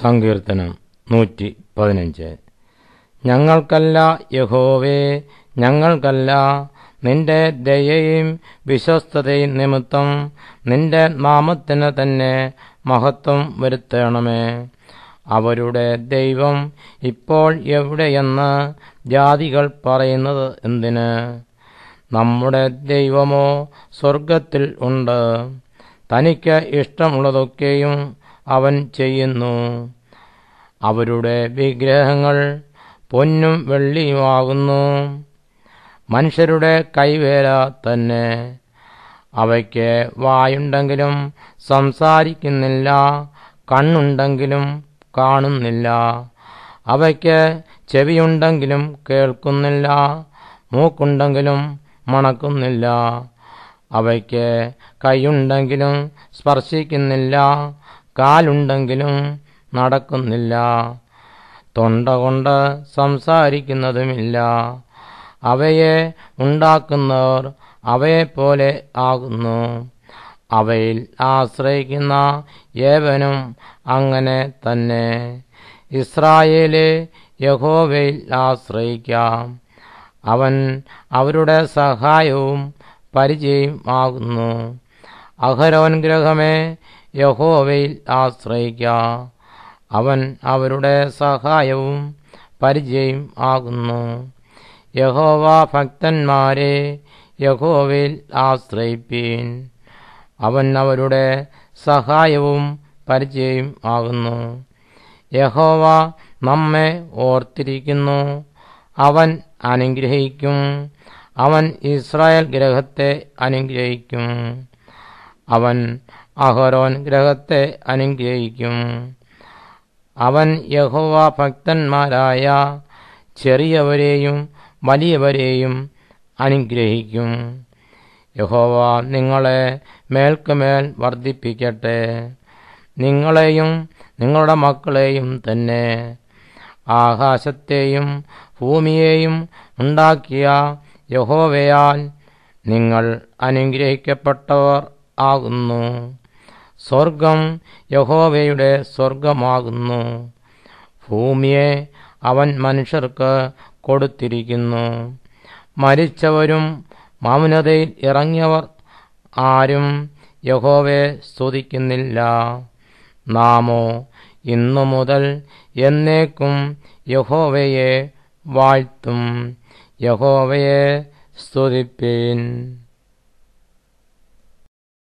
സങ്കീർത്തനം 115. ഞങ്ങൾക്കല്ല യഹോവേ, ഞങ്ങൾക്കല്ല, നിന്റെ ദയയും വിശ്വസ്തതയും നിമിത്തം നിന്റെ നാമത്തിന് തന്നെ മഹത്വം വരുത്തണമേ. അവരുടെ ദൈവം ഇപ്പോൾ എവിടെയെന്ന് ജാതികൾ പറയുന്നത് എന്തിന്? നമ്മുടെ ദൈവമോ സ്വർഗത്തിൽ ഉണ്ട്. തനിക്ക് ഇഷ്ടമുള്ളതൊക്കെയും അവൻ ചെയ്യുന്നു. അവരുടെ വിഗ്രഹങ്ങൾ പൊന്നും വെള്ളിയുമാകുന്നു, മനുഷ്യരുടെ കൈവേല തന്നെ. അവയ്ക്ക് വായുണ്ടെങ്കിലും സംസാരിക്കുന്നില്ല, കണ്ണുണ്ടെങ്കിലും കാണുന്നില്ല. അവയ്ക്ക് ചെവിയുണ്ടെങ്കിലും കേൾക്കുന്നില്ല, മൂക്കുണ്ടെങ്കിലും മണക്കുന്നില്ല. അവയ്ക്ക് കൈയുണ്ടെങ്കിലും സ്പർശിക്കുന്നില്ല, കാലുണ്ടെങ്കിലും നടക്കുന്നില്ല. തൊണ്ട കൊണ്ട് സംസാരിക്കുന്നതുമില്ല. അവയെ ഉണ്ടാക്കുന്നവർ അവയെപ്പോലെ ആകുന്നു. അവയിൽ ആശ്രയിക്കുന്ന ഏവനും അങ്ങനെ തന്നെ. ഇസ്രായേലേ, യഹോവയിൽ ആശ്രയിക്കാം. അവൻ അവരുടെ സഹായവും പരിചയം ആകുന്നു. അഹരോൻ ഗൃഹമേ, യഹോവയിൽ ആശ്രയിക്കാം. അവൻ അവരുടെ സഹായവും പരിചയം ആകുന്നു. യഹോവ ഭക്തന്മാരെ, യഹോവയിൽ ആശ്രയിപ്പീൻ. അവൻ അവരുടെ സഹായവും പരിചയം ആകുന്നു. യഹോവ നമ്മെ ഓർത്തിരിക്കുന്നു. അവൻ അനുഗ്രഹിക്കും. അവൻ ഇസ്രായേൽ ഗൃഹത്തെ അനുഗ്രഹിക്കും. അവൻ അഹരോൻ ഗൃഹത്തെ അനുഗ്രഹിക്കും. അവൻ യഹോവ ഭക്തന്മാരായ ചെറിയവരെയും വലിയവരെയും അനുഗ്രഹിക്കും. യഹോവ നിങ്ങളെ മേൽക്കുമേൽ വർദ്ധിപ്പിക്കട്ടെ, നിങ്ങളെയും നിങ്ങളുടെ മക്കളെയും തന്നെ. ആകാശത്തെയും ഭൂമിയെയും ഉണ്ടാക്കിയ യഹോവയാൽ നിങ്ങൾ അനുഗ്രഹിക്കപ്പെട്ടവർ ആകുന്നു. സ്വർഗം യഹോവയുടെ സ്വർഗമാകുന്നു. ഭൂമിയെ അവൻ മനുഷ്യർക്ക് കൊടുത്തിരിക്കുന്നു. മരിച്ചവരും മൗനതയിൽ ഇറങ്ങിയവർ ആരും യഹോവയെ സ്തുതിക്കുന്നില്ല. നാമോ ഇന്നു മുതൽ എന്നേക്കും യഹോവയെ വാഴ്ത്തും. യഹോവയെ സ്തുതിപ്പീൻ.